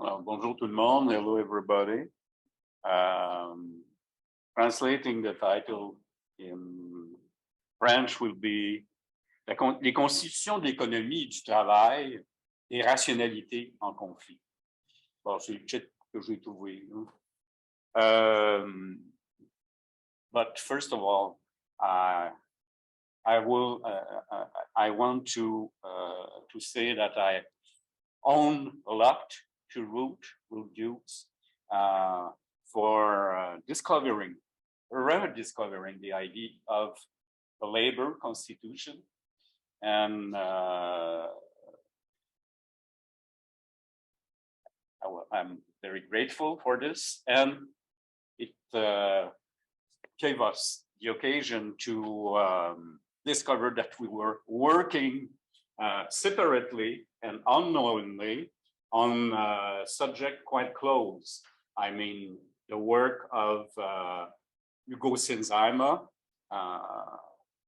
Bonjour tout le monde. Hello everybody. Translating the title in French will be les constitutions de l'économie et du travail et rationalité en conflit. Bon, c'est le titre que j'ai trouvé. But first of all, I want to say that I own a lot to Roots for rediscovering the idea of the labor constitution, and I'm very grateful for this, and it gave us the occasion to discover that we were working separately and unknowingly on a subject quite close. I mean, the work of Hugo Sinzheimer, a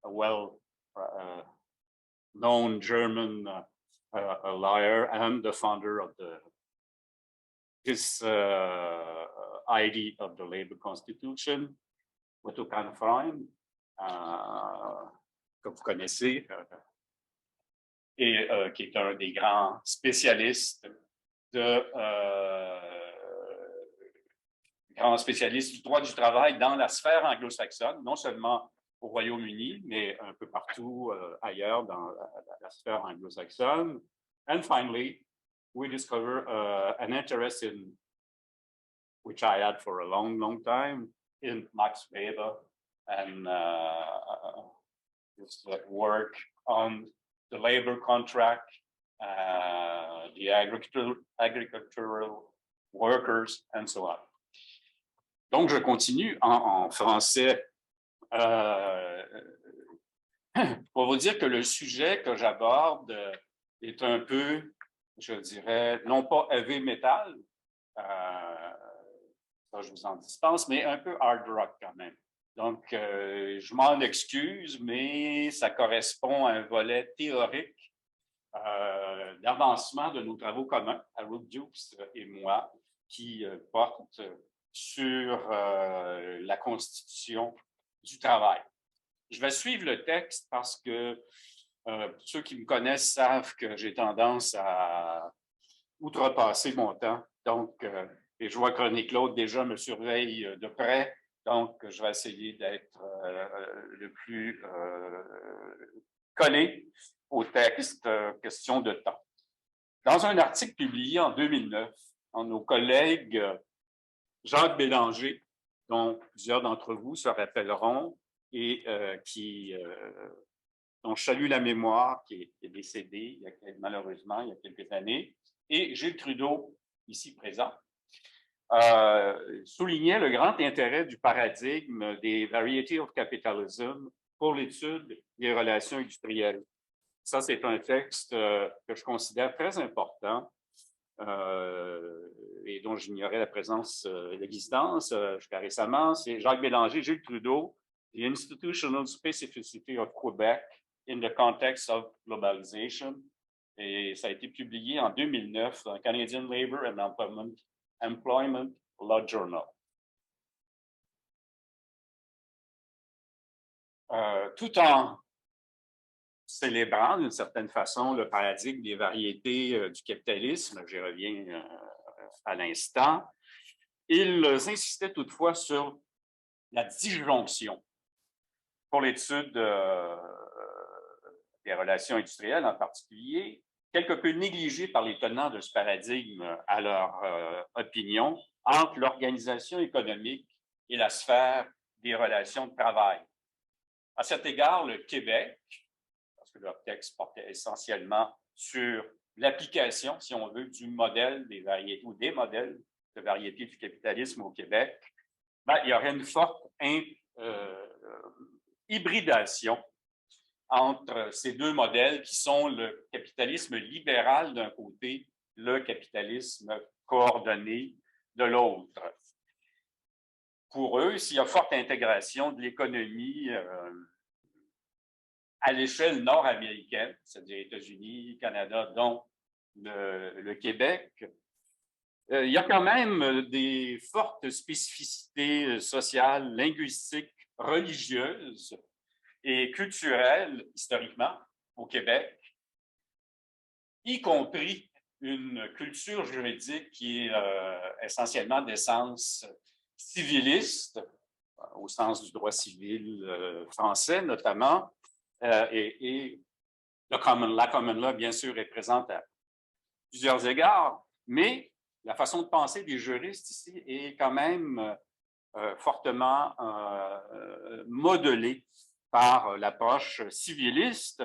well-known German lawyer and the founder of this idea of the labor constitution, Otto Kahn-Freund, que vous connaissez, et qui est un des grands spécialistes du droit du travail dans la sphère anglo-saxonne, non seulement au Royaume-Uni, mais un peu partout ailleurs dans la sphère anglo-saxonne. And finally, we discover an interest in, which I had for a long, long time, in Max Weber and his work on the labor contract, the agricultural workers, and so on. Donc, je continue en français pour vous dire que le sujet que j'aborde est un peu, je dirais, non pas heavy metal, ça je vous en dispense, mais un peu hard rock quand même. Donc, je m'en excuse, mais ça correspond à un volet théorique d'avancement de nos travaux communs, Harold Dukes et moi, qui portent sur la constitution du travail. Je vais suivre le texte parce que ceux qui me connaissent savent que j'ai tendance à outrepasser mon temps. Donc, et je vois que René Claude déjà me surveille de près. Donc, je vais essayer d'être le plus collé au texte, question de temps. Dans un article publié en 2009, nos collègues Jacques Bélanger, dont plusieurs d'entre vous se rappelleront, et dont je salue la mémoire, qui est décédé malheureusement il y a quelques années, et Gilles Trudeau, ici présent, soulignait le grand intérêt du paradigme des Variety of Capitalism pour l'étude des relations industrielles. Ça, c'est un texte que je considère très important et dont j'ignorais la présence, l'existence jusqu'à récemment. C'est Jacques Bélanger, Gilles Trudeau, The Institutional Specificity of Quebec in the Context of Globalization. Et ça a été publié en 2009 dans Canadian Labour and Employment Law Journal. Tout en célébrant d'une certaine façon le paradigme des variétés du capitalisme, j'y reviens à l'instant, ils insistaient toutefois sur la disjonction pour l'étude des relations industrielles en particulier, quelque peu négligée par les tenants de ce paradigme à leur opinion, entre l'organisation économique et la sphère des relations de travail. À cet égard, le Québec, parce que leur texte portait essentiellement sur l'application, si on veut, du modèle des variétés ou des modèles de variété du capitalisme au Québec, il y aurait une forte hybridation entre ces deux modèles qui sont le capitalisme libéral d'un côté, le capitalisme coordonné de l'autre. Pour eux, s'il y a forte intégration de l'économie à l'échelle nord-américaine, c'est-à-dire États-Unis, Canada, dont le Québec, il y a quand même des fortes spécificités sociales, linguistiques, religieuses et culturelles, historiquement, au Québec, y compris une culture juridique qui est essentiellement d'essence civiliste, au sens du droit civil français notamment, et la common law, bien sûr, est présente à plusieurs égards, mais la façon de penser des juristes ici est quand même fortement modelée par l'approche civiliste.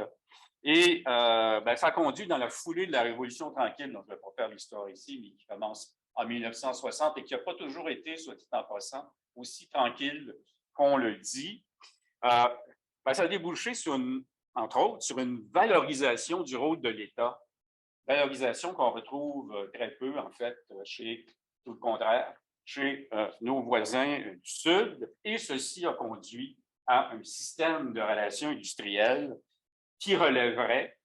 Et ça conduit dans la foulée de la Révolution tranquille, donc je ne vais pas faire l'histoire ici, mais qui commence en 1960 et qui n'a pas toujours été, soit dit en passant, aussi tranquille qu'on le dit. Ça a débouché sur entre autres, sur une valorisation du rôle de l'État. Valorisation qu'on retrouve très peu, en fait, chez tout le contraire, chez nos voisins du Sud. Et ceci a conduit à un système de relations industrielles qui relèverait,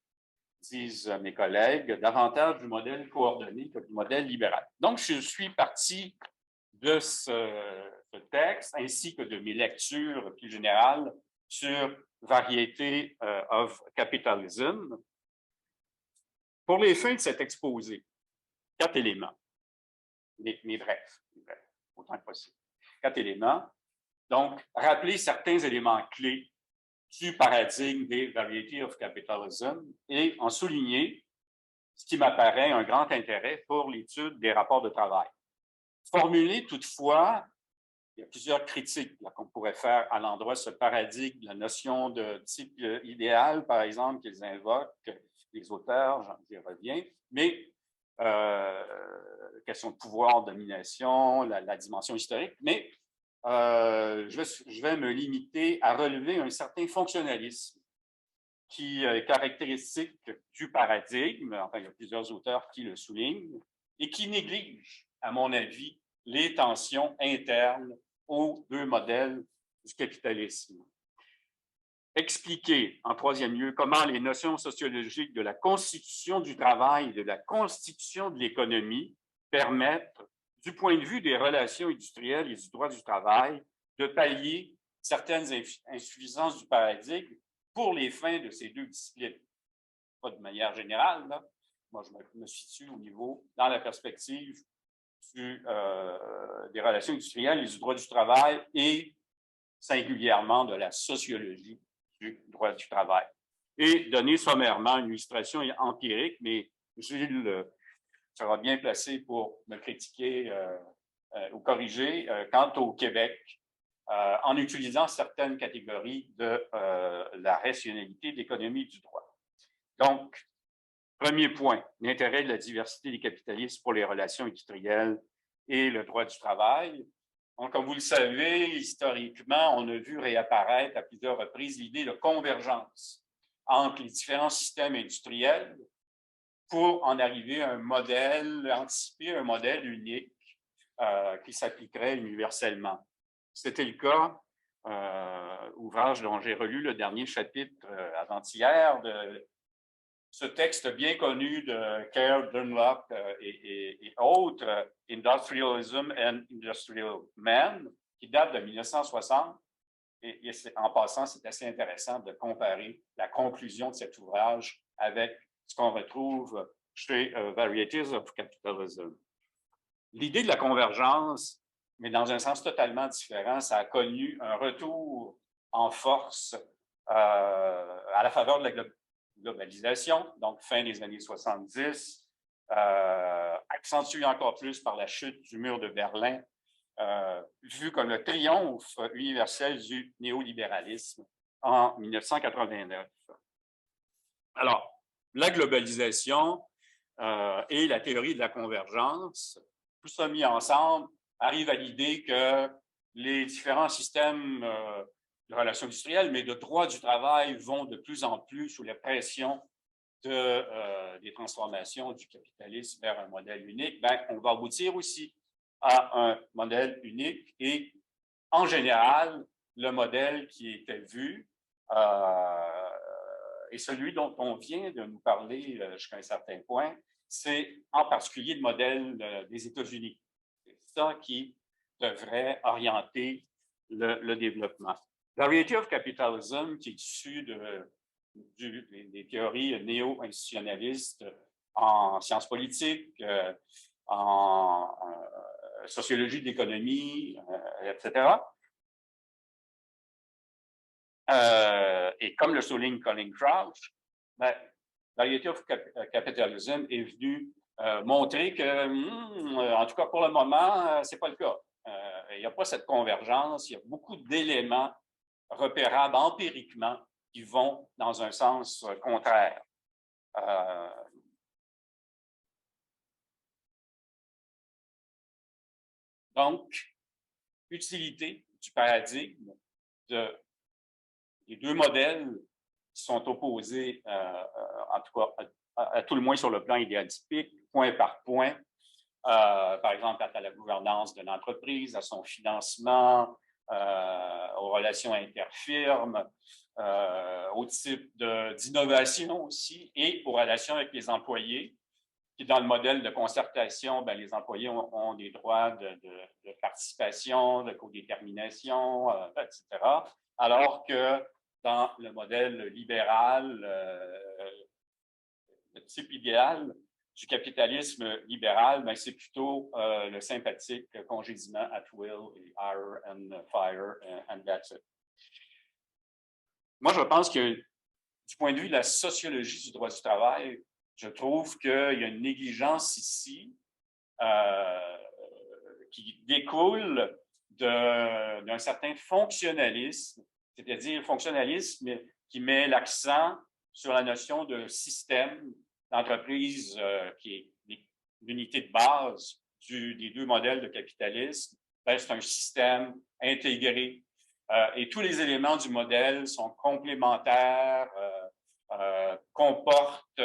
disent mes collègues, davantage du modèle coordonné que du modèle libéral. Donc, je suis parti de ce texte, ainsi que de mes lectures plus générales sur Variety of Capitalism. Pour les fins de cet exposé, 4 éléments, mais bref, autant que possible. 4 éléments. Donc, rappeler certains éléments clés du paradigme des Variety of Capitalism et en souligner ce qui m'apparaît un grand intérêt pour l'étude des rapports de travail. Formuler toutefois, il y a plusieurs critiques qu'on pourrait faire à l'endroit de ce paradigme, la notion de type idéal, par exemple, qu'ils invoquent, les auteurs, j'y reviens, mais question de pouvoir, domination, la dimension historique, mais je vais me limiter à relever un certain fonctionnalisme qui est caractéristique du paradigme, enfin, il y a plusieurs auteurs qui le soulignent, et qui néglige, à mon avis, les tensions internes aux deux modèles du capitalisme. Expliquer, en troisième lieu, comment les notions sociologiques de la constitution du travail et de la constitution de l'économie permettent, du point de vue des relations industrielles et du droit du travail, de pallier certaines insuffisances du paradigme pour les fins de ces deux disciplines. Pas de manière générale, là. Moi, je me situe au niveau, dans la perspective des relations industrielles et du droit du travail et singulièrement de la sociologie du droit du travail. Et donner sommairement une illustration empirique, mais Gilles sera bien placé pour me critiquer ou corriger quant au Québec, en utilisant certaines catégories de la rationalité de l'économie du droit. Donc, premier point, l'intérêt de la diversité des capitalistes pour les relations industrielles et le droit du travail. Donc, comme vous le savez, historiquement, on a vu réapparaître à plusieurs reprises l'idée de convergence entre les différents systèmes industriels pour en arriver à un modèle, anticiper un modèle unique qui s'appliquerait universellement. C'était le cas, ouvrage dont j'ai relu le dernier chapitre avant-hier, de ce texte bien connu de Kerr, Dunlop et autres, Industrialism and Industrial Man, qui date de 1960. Et en passant, c'est assez intéressant de comparer la conclusion de cet ouvrage avec ce qu'on retrouve chez Varieties of Capitalism. L'idée de la convergence, mais dans un sens totalement différent, ça a connu un retour en force à la faveur de la globalisation, donc fin des années 70, accentué encore plus par la chute du mur de Berlin, vu comme le triomphe universel du néolibéralisme en 1989. Alors, la globalisation et la théorie de la convergence, tout ça mis ensemble, arrive à l'idée que les différents systèmes de relations industrielles, mais de droit du travail vont de plus en plus sous la pression des transformations du capitalisme vers un modèle unique. On va aboutir aussi à un modèle unique et, en général, le modèle qui était vu et celui dont on vient de nous parler jusqu'à un certain point, c'est en particulier le modèle des États-Unis. C'est ça qui devrait orienter le développement. Variety of Capitalism, qui est issu des théories néo-institutionnalistes en sciences politiques, en sociologie de l'économie, etc. Et comme le souligne Colin Crouch, Variety of Capitalism est venu montrer que, en tout cas pour le moment, ce n'est pas le cas. Il n'y a pas cette convergence, il y a beaucoup d'éléments repérables empiriquement qui vont dans un sens contraire. Donc, utilité du paradigme des deux modèles qui sont opposés, en tout cas, à tout le moins sur le plan idéaltypique, point par point, par exemple, à la gouvernance de l'entreprise, à son financement, aux relations interfirmes, au type d'innovation aussi, et aux relations avec les employés, qui, dans le modèle de concertation, ben, les employés ont des droits de participation, de codétermination, etc. Alors que dans le modèle libéral, le type idéal du capitalisme libéral, ben, c'est plutôt le sympathique congédiement at will, et hire and fire, and that's it. Moi, je pense que du point de vue de la sociologie du droit du travail, je trouve qu'il y a une négligence ici qui découle d'un certain fonctionnalisme, c'est-à-dire fonctionnalisme qui met l'accent sur la notion de système d'entreprise qui est l'unité de base des deux modèles de capitalisme. C'est un système intégré et tous les éléments du modèle sont complémentaires, comportent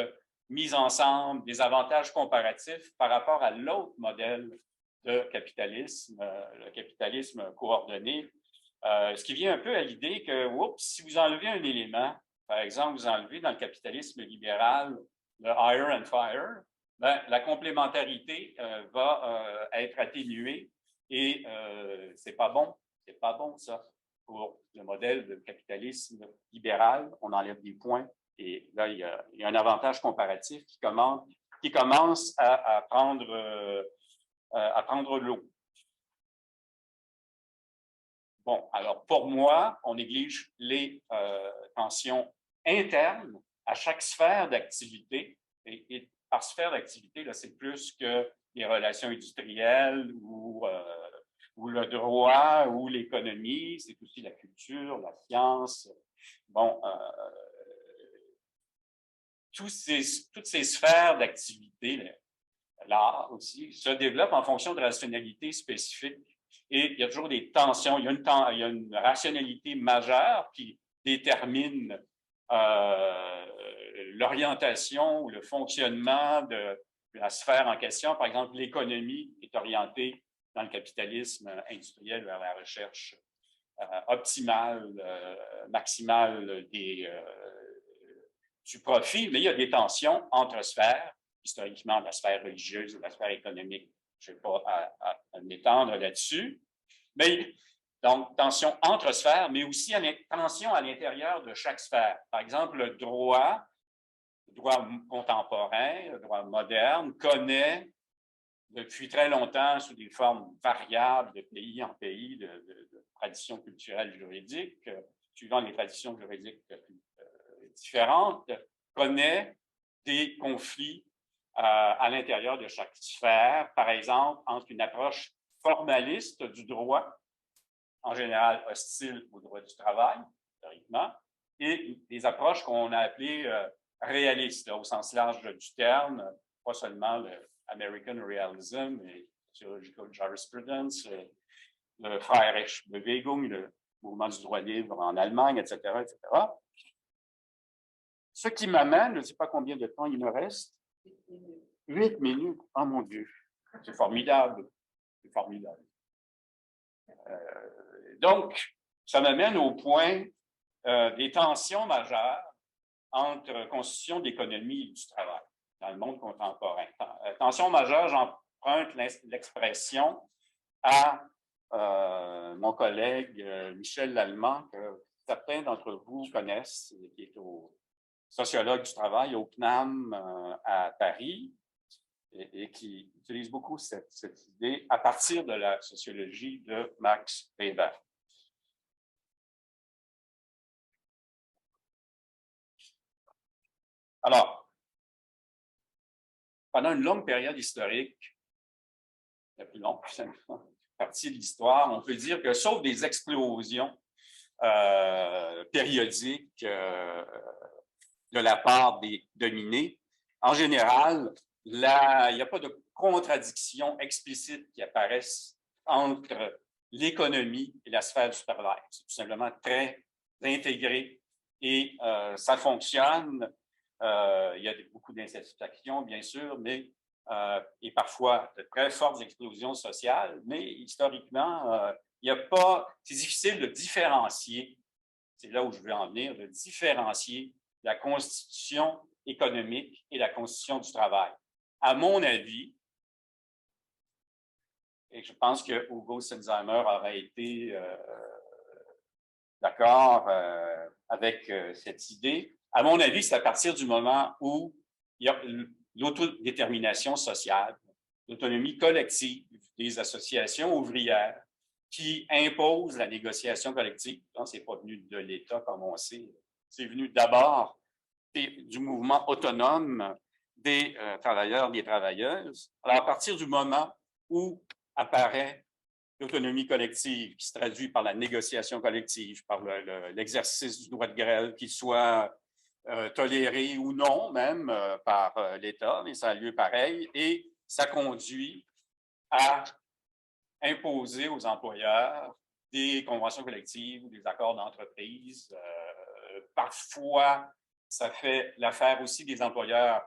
mis ensemble des avantages comparatifs par rapport à l'autre modèle de capitalisme, le capitalisme coordonné, ce qui vient un peu à l'idée que, oups, si vous enlevez un élément, par exemple, vous enlevez dans le capitalisme libéral le hire and fire, ben, la complémentarité va être atténuée et c'est pas bon ça pour le modèle de capitalisme libéral. On enlève des points. Et là, il y a un avantage comparatif qui commence à prendre l'eau. Bon, alors pour moi, on néglige les tensions internes à chaque sphère d'activité. Et par sphère d'activité, là, c'est plus que les relations industrielles ou le droit ou l'économie, c'est aussi la culture, la science. Bon, toutes ces sphères d'activité, l'art aussi, se développent en fonction de rationalités spécifiques. Et il y a toujours des tensions. Il y a une rationalité majeure qui détermine l'orientation ou le fonctionnement de la sphère en question. Par exemple, l'économie est orientée dans le capitalisme industriel vers la recherche optimale, maximale du profit, mais il y a des tensions entre sphères, historiquement la sphère religieuse et la sphère économique. Je ne vais pas à m'étendre là-dessus. Mais donc, tension entre sphères, mais aussi tension à l'intérieur de chaque sphère. Par exemple, le droit contemporain, le droit moderne, connaît depuis très longtemps, sous des formes variables de pays en pays, de traditions culturelles juridiques, suivant les traditions juridiques différentes, connaît des conflits à l'intérieur de chaque sphère, par exemple, entre une approche formaliste du droit, en général hostile au droit du travail, historiquement, et des approches qu'on a appelées réalistes, au sens large du terme, pas seulement le American Realism, mais Sociological Jurisprudence, le Freirechtsbewegung, le mouvement du droit libre en Allemagne, etc., etc. Ce qui m'amène, je ne sais pas combien de temps il me reste, 8 minutes, oh mon Dieu, c'est formidable, c'est formidable. Donc, ça m'amène au point des tensions majeures entre constitution de l'économie et du travail dans le monde contemporain. Tension majeure, j'emprunte l'expression à mon collègue Michel Lallemand, que certains d'entre vous connaissent, qui est sociologue du travail au CNAM à Paris, et qui utilise beaucoup cette idée à partir de la sociologie de Max Weber. Alors, pendant une longue période historique, la plus longue partie de l'histoire, on peut dire que sauf des explosions périodiques de la part des dominés, en général, il n'y a pas de contradiction explicite qui apparaissent entre l'économie et la sphère du travail. C'est tout simplement très intégré et ça fonctionne. Il y a beaucoup d'insatisfaction, bien sûr, mais et parfois de très fortes explosions sociales, mais historiquement, il n'y a pas. C'est difficile de différencier, c'est là où je veux en venir, de différencier la constitution économique et la constitution du travail. À mon avis, et je pense que Hugo Sinsheimer aurait été d'accord avec cette idée, à mon avis, c'est à partir du moment où il y a l'autodétermination sociale, l'autonomie collective des associations ouvrières qui imposent la négociation collective. Ce n'est pas venu de l'État, comme on sait. C'est venu d'abord du mouvement autonome des travailleurs et des travailleuses. Alors, à partir du moment où apparaît l'autonomie collective, qui se traduit par la négociation collective, par l'exercice du droit de grève, qu'il soit toléré ou non, même par l'État, mais ça a lieu pareil, et ça conduit à imposer aux employeurs des conventions collectives ou des accords d'entreprise. Parfois, ça fait l'affaire aussi des employeurs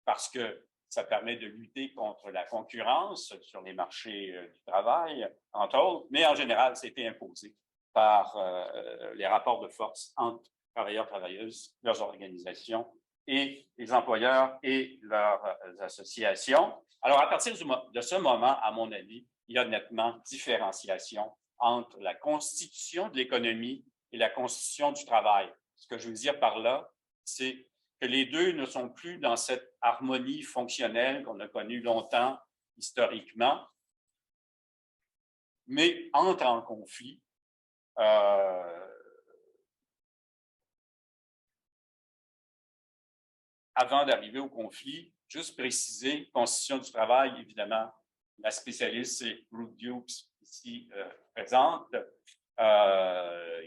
parce que ça permet de lutter contre la concurrence sur les marchés du travail, entre autres, mais en général, c'était imposé par les rapports de force entre travailleurs, travailleuses, leurs organisations et les employeurs et leurs associations. Alors, à partir de ce moment, à mon avis, il y a nettement différenciation entre la constitution de l'économie et la constitution du travail. Ce que je veux dire par là, c'est que les deux ne sont plus dans cette harmonie fonctionnelle qu'on a connue longtemps historiquement, mais entrent en conflit. Avant d'arriver au conflit, juste préciser, constitution du travail, évidemment, la spécialiste, c'est Ruth Dukes, ici présente,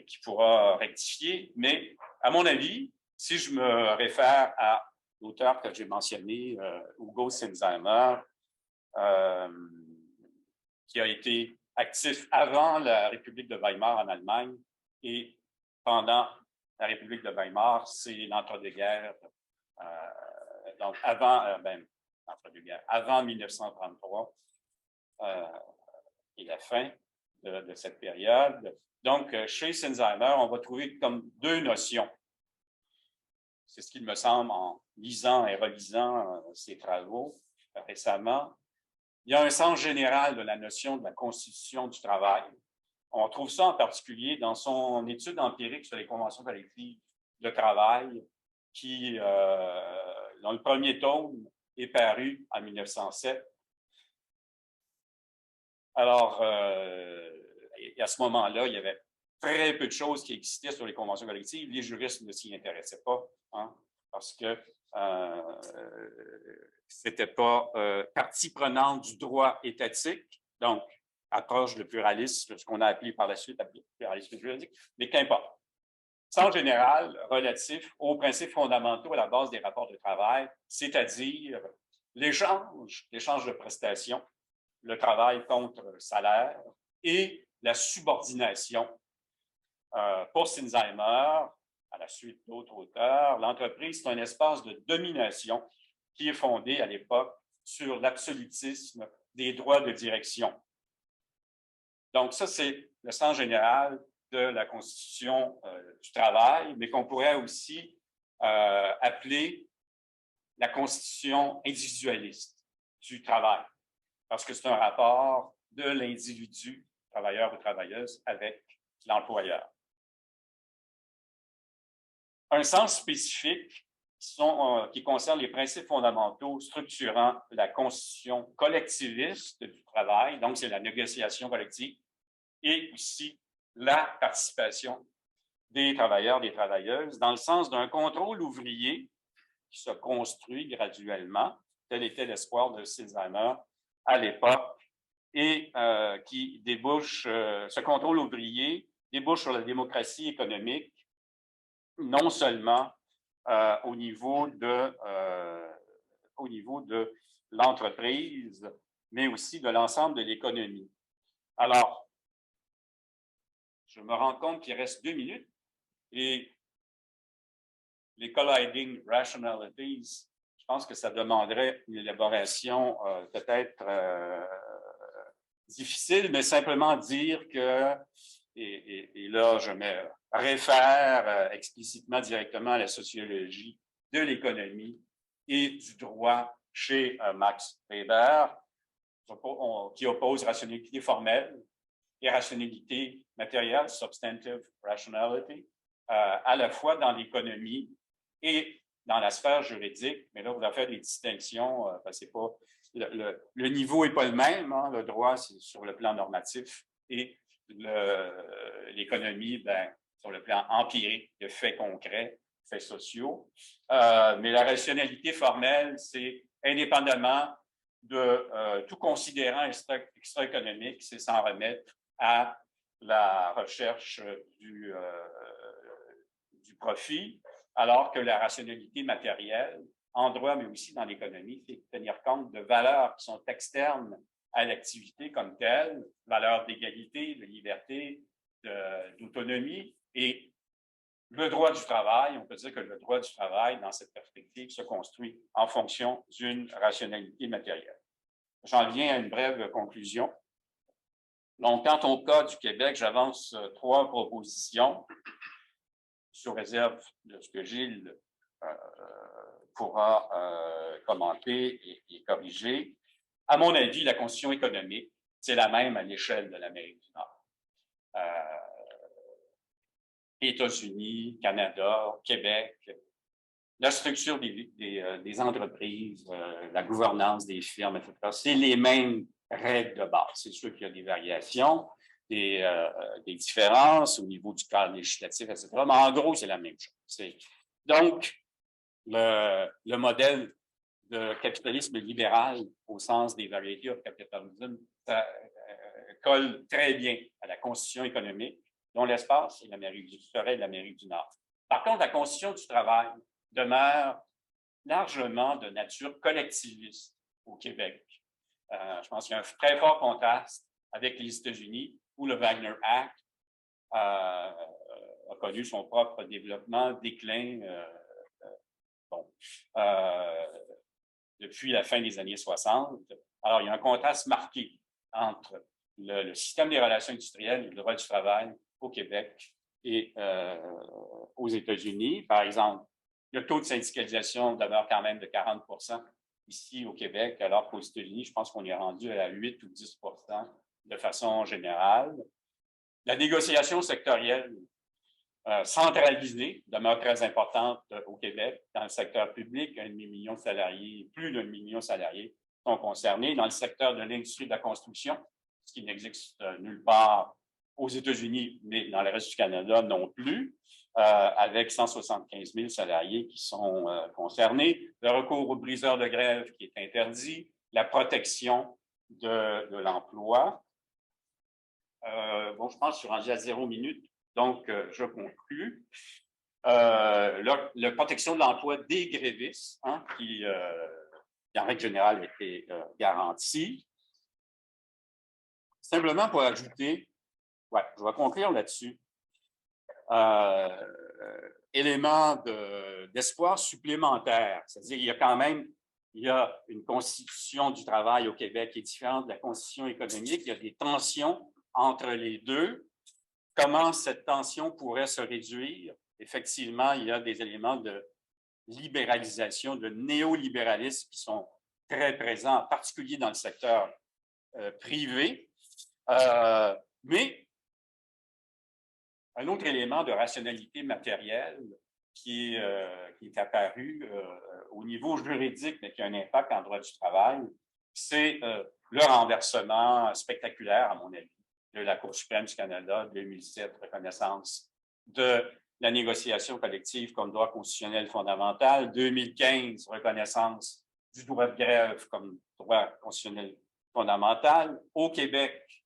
qui pourra rectifier, mais à mon avis, si je me réfère à l'auteur que j'ai mentionné, Hugo Sinsheimer, qui a été actif avant la République de Weimar en Allemagne et pendant la République de Weimar, c'est l'entre-deux-guerres. Donc, avant 1933 et la fin de cette période. Donc, chez Sinsheimer, on va trouver comme deux notions. C'est ce qu'il me semble en lisant et relisant ses travaux récemment. Il y a un sens général de la notion de la constitution du travail. On trouve ça en particulier dans son étude empirique sur les conventions collectives de travail qui, dans le premier tome, est paru en 1907. Alors, à ce moment-là, il y avait très peu de choses qui existaient sur les conventions collectives. Les juristes ne s'y intéressaient pas, hein, parce que c'était pas partie prenante du droit étatique, donc approche de pluralisme, ce qu'on a appelé par la suite pluralisme juridique, mais qu'importe. Sens général relatif aux principes fondamentaux à la base des rapports de travail, c'est-à-dire l'échange de prestations, le travail contre salaire et la subordination. Pour Sinsheimer, à la suite d'autres auteurs, l'entreprise, c'est un espace de domination qui est fondé à l'époque sur l'absolutisme des droits de direction. Donc, ça, c'est le sens général de la constitution du travail, mais qu'on pourrait aussi appelée la constitution individualiste du travail, parce que c'est un rapport de l'individu, travailleur ou travailleuse, avec l'employeur. Un sens spécifique qui concerne les principes fondamentaux structurant la constitution collectiviste du travail, donc c'est la négociation collective, et aussi la participation des travailleurs, des travailleuses, dans le sens d'un contrôle ouvrier qui se construit graduellement, tel était l'espoir de Cézanne à l'époque, et qui débouche, ce contrôle ouvrier débouche sur la démocratie économique, non seulement au niveau de l'entreprise, mais aussi de l'ensemble de l'économie. Alors, je me rends compte qu'il reste 2 minutes et les colliding rationalities, je pense que ça demanderait une élaboration peut-être difficile, mais simplement dire que, et là, je me réfère explicitement directement à la sociologie de l'économie et du droit chez Max Weber, qui oppose rationalité formelle et rationalité matérielle, substantive rationality, à la fois dans l'économie et dans la sphère juridique. Mais là, vous allez faire des distinctions, c'est pas, le niveau n'est pas le même, hein, le droit, c'est sur le plan normatif, et l'économie, sur le plan empirique, de faits concrets, faits sociaux. Mais la rationalité formelle, c'est indépendamment de tout considérant extra-économique, c'est s'en remettre à la recherche du profit, alors que la rationalité matérielle, en droit, mais aussi dans l'économie, c'est tenir compte de valeurs qui sont externes à l'activité comme telle, valeurs d'égalité, de liberté, d'autonomie, et le droit du travail, on peut dire que le droit du travail, dans cette perspective, se construit en fonction d'une rationalité matérielle. J'en viens à une brève conclusion. Donc, quant au cas du Québec, j'avance 3 propositions, sous réserve de ce que Gilles pourra commenter et corriger. À mon avis, la constitution économique, c'est la même à l'échelle de l'Amérique du Nord. États-Unis, Canada, Québec, la structure des entreprises, la gouvernance des firmes, etc., c'est les mêmes règles de base. C'est sûr qu'il y a des variations, des différences au niveau du cadre législatif, etc., mais en gros, c'est la même chose. Donc, le modèle de capitalisme libéral au sens des variety of capitalism, ça colle très bien à la constitution économique, dont l'espace serait l'Amérique du Nord. Par contre, la constitution du travail demeure largement de nature collectiviste au Québec. Je pense qu'il y a un très fort contraste avec les États-Unis, où le Wagner Act a connu son propre développement, déclin, depuis la fin des années 60. Alors, il y a un contraste marqué entre le système des relations industrielles et le droit du travail au Québec et aux États-Unis. Par exemple, le taux de syndicalisation demeure quand même de 40% ici au Québec, alors qu'aux États-Unis, je pense qu'on est rendu à 8 ou 10% de façon générale. La négociation sectorielle centralisée demeure très importante au Québec. Dans le secteur public, 1,5 million de salariés, plus d'1 million de salariés sont concernés. Dans le secteur de l'industrie de la construction, ce qui n'existe nulle part aux États-Unis, mais dans le reste du Canada non plus, avec 175 000 salariés qui sont concernés. Le recours aux briseurs de grève qui est interdit, la protection de l'emploi. Bon, je pense que je suis rendu à 0 minute. Donc, je conclus. La protection de l'emploi des grévistes, hein, qui, en règle générale, était garantie. Simplement pour ajouter, je vais conclure là-dessus, élément d'espoir supplémentaire. C'est-à-dire il y a une constitution du travail au Québec qui est différente de la constitution économique. Il y a des tensions entre les deux. Comment cette tension pourrait se réduire? Effectivement, il y a des éléments de libéralisation, de néolibéralisme qui sont très présents, en particulier dans le secteur privé. Mais un autre élément de rationalité matérielle qui est apparu au niveau juridique, mais qui a un impact en droit du travail, c'est le renversement spectaculaire, à mon avis, de la Cour suprême du Canada, 2007, reconnaissance de la négociation collective comme droit constitutionnel fondamental, 2015, reconnaissance du droit de grève comme droit constitutionnel fondamental. Au Québec,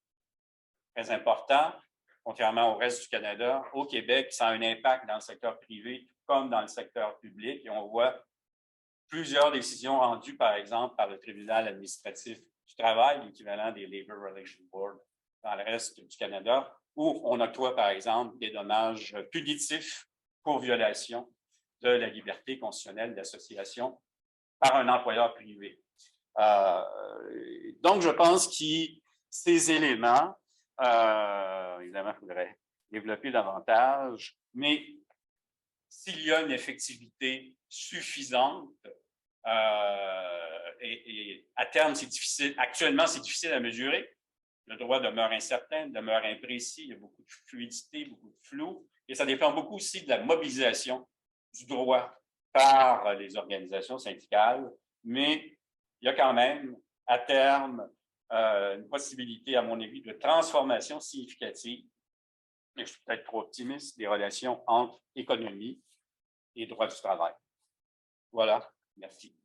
très important, contrairement au reste du Canada, au Québec, ça a un impact dans le secteur privé comme dans le secteur public. Et on voit plusieurs décisions rendues, par exemple, par le tribunal administratif du travail, l'équivalent des Labour Relations Board dans le reste du Canada, où on octroie, par exemple, des dommages punitifs pour violation de la liberté constitutionnelle d'association par un employeur privé. Donc, je pense que ces éléments, évidemment, il faudrait développer davantage, mais s'il y a une effectivité suffisante, et à terme, c'est difficile, actuellement, c'est difficile à mesurer. Le droit demeure incertain, demeure imprécis, il y a beaucoup de fluidité, beaucoup de flou, et ça dépend beaucoup aussi de la mobilisation du droit par les organisations syndicales, mais il y a quand même, à terme, une possibilité, à mon avis, de transformation significative, mais je suis peut-être trop optimiste, des relations entre économie et droit du travail. Voilà, merci.